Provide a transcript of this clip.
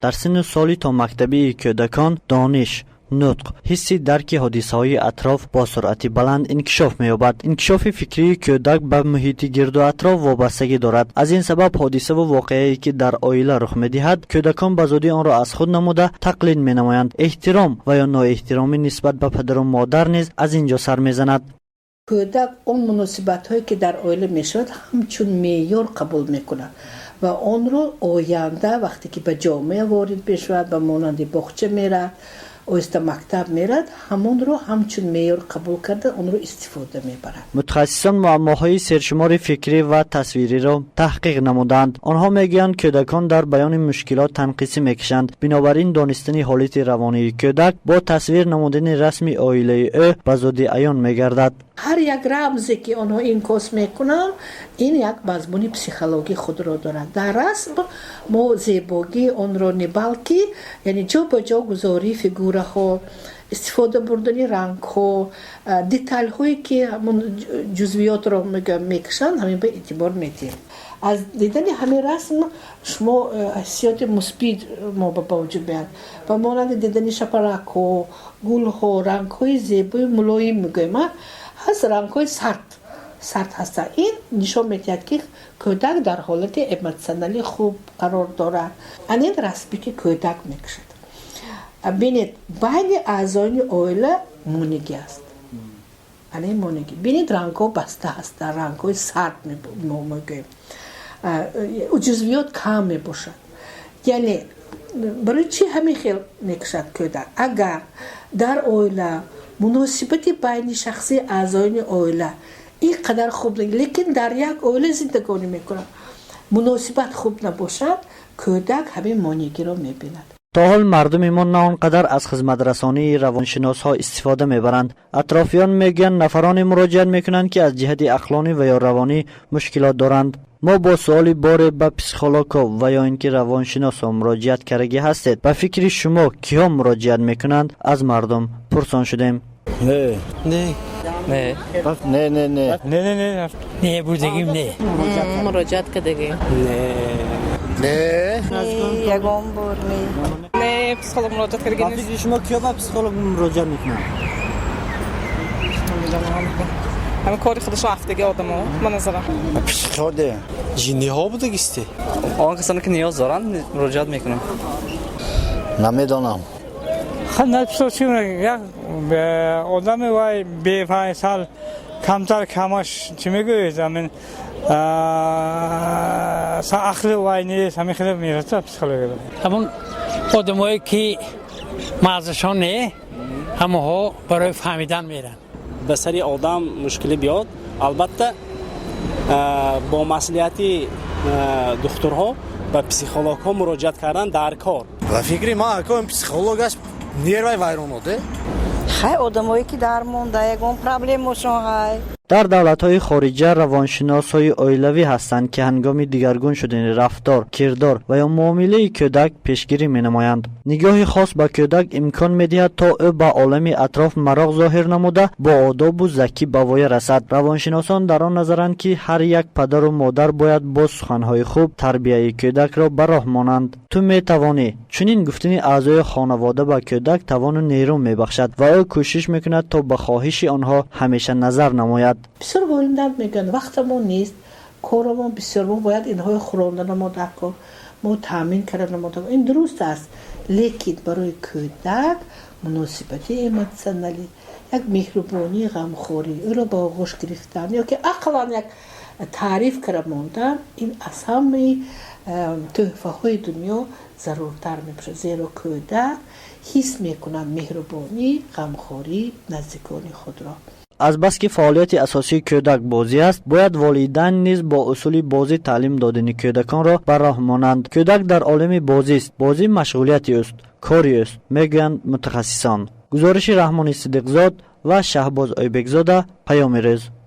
در سن سالی تا مکتبی کودکان دانش، نطق، حسی درک حادثه‌های اطراف با سرعت بلند انکشاف می‌یابد. انکشاف فکری کودک به محیط گرد و اطراف وابستگی دارد. از این سبب حادثه و واقعه‌ای که در عائله رخ می‌دهد، کودکان به زودی آن را از خود نموده تقلید می‌نمایند. احترام و یا نااحترامی نسبت به پدر و مادر نیز از اینجا سر می‌زند. کودک اون مناسبت‌هایی که در عائله می‌شود همچون معیار قبول می‌کند و آن رو آینده وقتی که به جامعه وارد بشود به مانند باغچه میرد اوستا مکتب میرد همون رو همچون معیار قبول کرده اون رو استفاده میبرد. متخصصان معماهای سرشمار فکری و تصویری را تحقیق نمودند. آنها میگویند کودکان در بیان مشکلات تنقیصی میکشند. بنابراین دانستن حالت روانی کودک با تصویر نمودن رسمی عائله او به زودی عیان میگردد. هر یک رمزی که آنها انعکاس میکنند این یک مضمون پسیکولوژی خود را دارد. در رسم ما زیبایی آن را نبالکی یعنی جا به جا گذاری فیگوره ها، استفاده بردن رنگ ها، دیتیل هایی که همون جزویات را میکشند همین به اعتبار میگیریم. از دیدن همین رسم شما حسیات مثبت ما به وجود میاد و مانند دیدن شپرک ها، گل ها، رنگ های زیبای ملایم میگویم از رنگ های سرد هست. این نشان میدهد که کودک در حالت ایموشنالی خوب قرار دارد. این رسمی که کودک میکشد بینید بین اعضای عائله مونگی است. این مونگی بینید رنگ ها بسته هست، رنگ های سرد میگویم جزویات کم میباشد. یعنی برای چی همین خیل میکشد کودک؟ اگر در عائله مناسبت بین شخصی اعضای عائله این قدر خوب نیست لیکن در یک عائله زندگانی میکنه مناسبت خوب نباشد کودک همین مانگی رو میبیند. تا حال مردم ما نه آنقدر از خدمت رسانی روانشناس ها استفاده میبرند. اطرافیان میگن نفران مراجعت میکنند که از جهت عقلانی و یا روانی مشکلات دارند. ما با سوالی باره به پسیکولوگ و یا اینکه روانشناس ها مراجعت کرده هستید. به فکر شما کیا مراجعت میکنند از مردم پرسان شدیم. نه بودگیم نه مراجعت کردگیم نه یگام بار نه پسیکولوگ مراجعت کردگیم. به فکر شما کیا به پسیکولوگ مراجعت میکنند؟ همه کاری خودش رفتگی آدم ها من نظرم پسیکولوگ جنی ها بودگیستی آن کسانی که نیاز دارن مراجعت میکنن. نمیدانم. خب چی میگه آدم وای به 5 سال کمتر کماش چی میگه زمین عقل وای نیست همین خیلی میرسه پسیکولوژی. همون آدمایی که مغزشان نه همه ها برای فهمیدن میرن. به سری آدم مشکلی بیاد البته با مسئولیتی دکترها به پسیکولوگ ها مراجعت کردن در کار. و فکری ما اکو پسیکولوگ است نیروی وایرون بوده. خیلی آدمایی که درمون دایگون پرابلم مشون های در دولت‌های خارجی روانشناس‌های عائلوی هستند که هنگام دیگرگون شدن رفتار، کردار و یا معامله کودک پیشگیری می‌نمایند. نگاه خاص به کودک امکان می‌دهد تا او به عالم اطراف مراغ ظاهر نموده با آداب و ذکی به وای رسد. روانشناسان در آن نظرند که هر یک پدر و مادر باید با سخن‌های خوب تربیت کودک را به راه مانند. تو می‌توانی چنین گفتن اعضای خانواده به کودک توان و نیرو می‌بخشد و او کوشش می‌کند تا به خواهش آنها همیشه نظر نماید. بسیار والدین میگن وقتمون نیست کارمون بسیار ما باید اینهای خوراندن ما دکو ما تامین کردن ما دکو این درست است لیکن برای کودک مناسبتی ایموشنالی یک مهربانی غمخوری او رو با آغوش گرفتن یا که عقلا یک تعریف کرده موندن این از همه تحفه های دنیا ضرورتر میشه زیرا کودک حس میکنن مهربانی غمخوری نزدیکانی خود را. از بس که فعالیت اساسی کودک بازی است باید والدین نیز با اصول بازی تعلیم دادن کودکان را به راه مانند. کودک در عالم بازی است. بازی مشغولیتی است، کاری است میگویند متخصصان. گزارش رحمانی صدیقزاد و شهباز ایبکزاده، پیام روز.